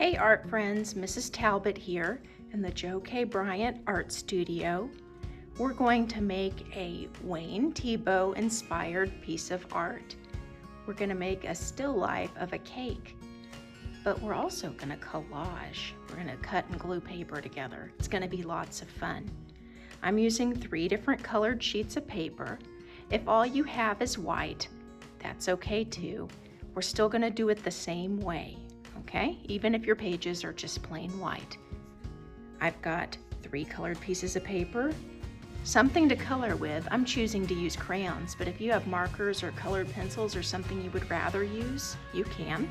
Hey art friends, Mrs. Talbot here in the Joe K. Bryant Art Studio. We're going to make a Wayne Thiebaud inspired piece of art. We're going to make a still life of a cake, but we're also going to collage. We're going to cut and glue paper together. It's going to be lots of fun. I'm using 3 different colored sheets of paper. If all you have is white, that's okay too. We're still going to do it the same way. Okay, even if your pages are just plain white. I've got 3 colored pieces of paper, something to color with. I'm choosing to use crayons, but if you have markers or colored pencils or something you would rather use, you can.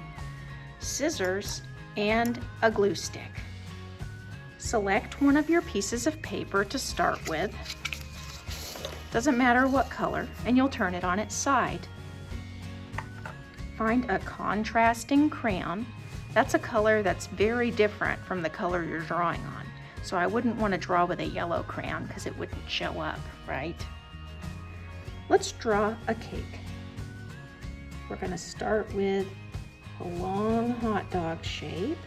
Scissors and a glue stick. Select one of your pieces of paper to start with. Doesn't matter what color, and you'll turn it on its side. Find a contrasting crayon. That's a color that's very different from the color you're drawing on. So I wouldn't want to draw with a yellow crayon because it wouldn't show up, right? Let's draw a cake. We're going to start with a long hot dog shape.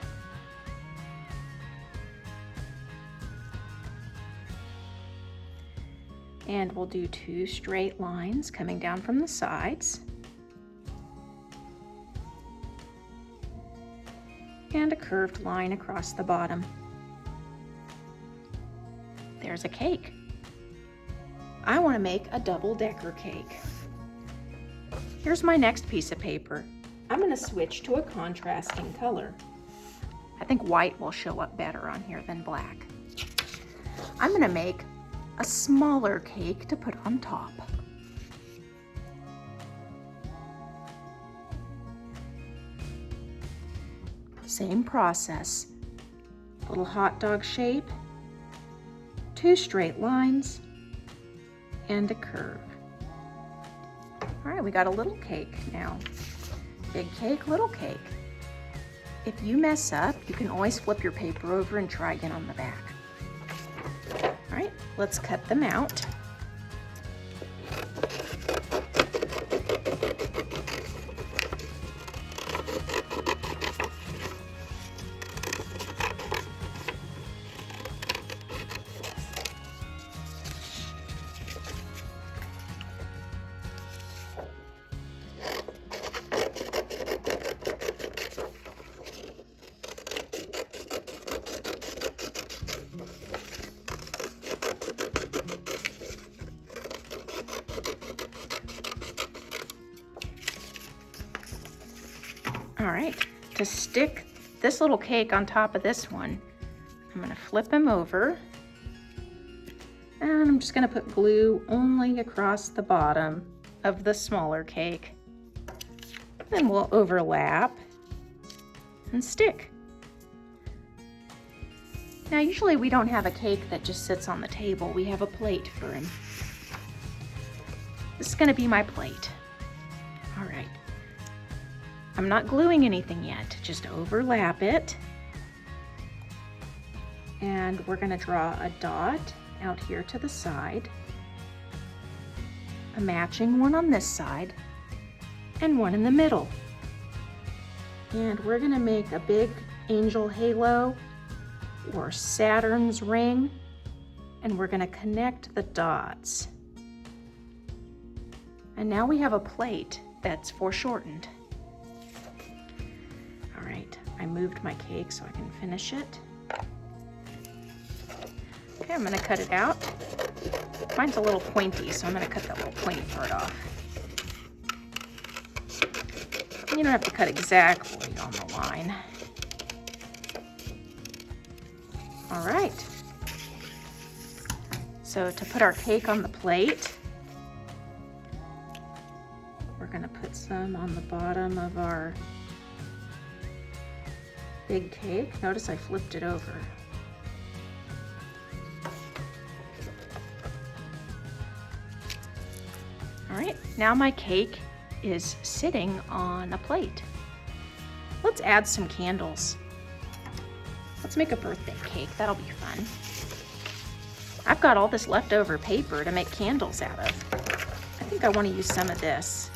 And we'll do 2 straight lines coming down from the sides. And a curved line across the bottom. There's a cake. I want to make a double-decker cake. Here's my next piece of paper. I'm going to switch to a contrasting color. I think white will show up better on here than black. I'm going to make a smaller cake to put on top. Same process, little hot dog shape, 2 straight lines, and a curve. All right, we got a little cake now. Big cake, little cake. If you mess up, you can always flip your paper over and try again on the back. All right, let's cut them out. All right, to stick this little cake on top of this one, I'm gonna flip him over, and I'm just gonna put glue only across the bottom of the smaller cake. Then we'll overlap and stick. Now, usually we don't have a cake that just sits on the table. We have a plate for him. This is gonna be my plate. All right. I'm not gluing anything yet, just overlap it. And we're going to draw a dot out here to the side, a matching one on this side, and one in the middle. And we're going to make a big angel halo or Saturn's ring, and we're going to connect the dots. And now we have a plate that's foreshortened. I moved my cake so I can finish it. Okay, I'm gonna cut it out. Mine's a little pointy, so I'm gonna cut that little pointy part off. You don't have to cut exactly on the line. All right. So to put our cake on the plate, we're gonna put some on the bottom of our big cake. Notice I flipped it over. All right, now my cake is sitting on a plate. Let's add some candles. Let's make a birthday cake. That'll be fun. I've got all this leftover paper to make candles out of. I think I want to use some of this.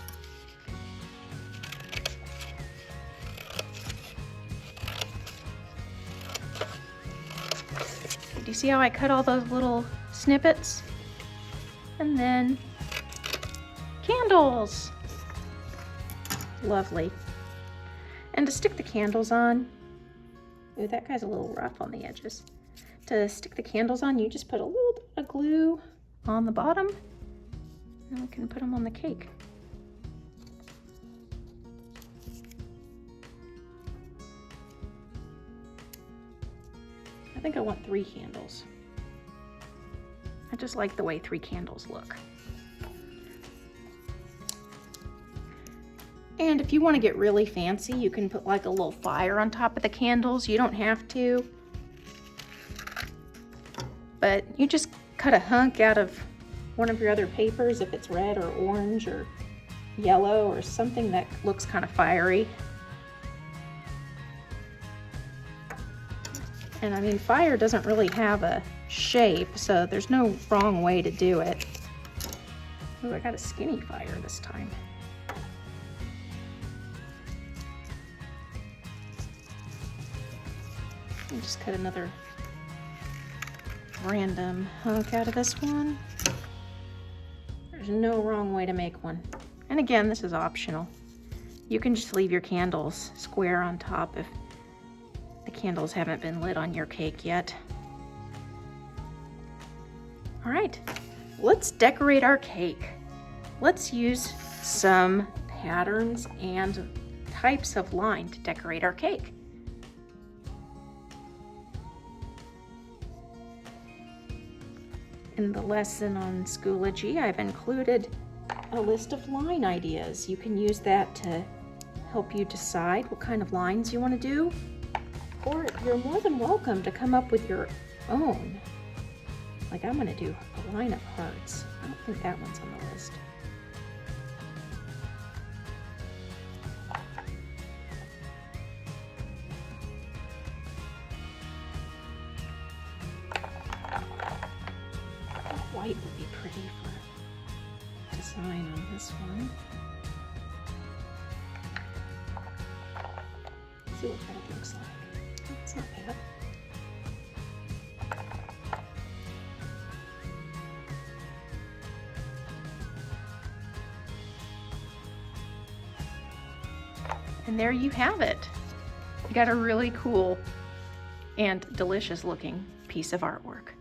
You see how I cut all those little snippets? And then candles. Lovely. And to stick the candles on, ooh, that guy's a little rough on the edges. To stick the candles on, you just put a little bit of glue on the bottom, and we can put them on the cake. I think I want 3 candles. I just like the way 3 candles look. And if you want to get really fancy, you can put like a little fire on top of the candles. You don't have to. But you just cut a hunk out of one of your other papers, if it's red or orange or yellow or something that looks kind of fiery. And I mean, fire doesn't really have a shape, so there's no wrong way to do it. Ooh, I got a skinny fire this time. I'll just cut another random hunk out of this one. There's no wrong way to make one. And again, this is optional. You can just leave your candles square on top if the candles haven't been lit on your cake yet. All right, let's decorate our cake. Let's use some patterns and types of line to decorate our cake. In the lesson on Schoology, I've included a list of line ideas. You can use that to help you decide what kind of lines you want to do, or you're more than welcome to come up with your own. Like I'm going to do a line of hearts. I don't think that one's on the list. White would be pretty for design on this one. Let's see what that looks like. Oh, it's not bad. And there you have it. You got a really cool and delicious looking piece of artwork.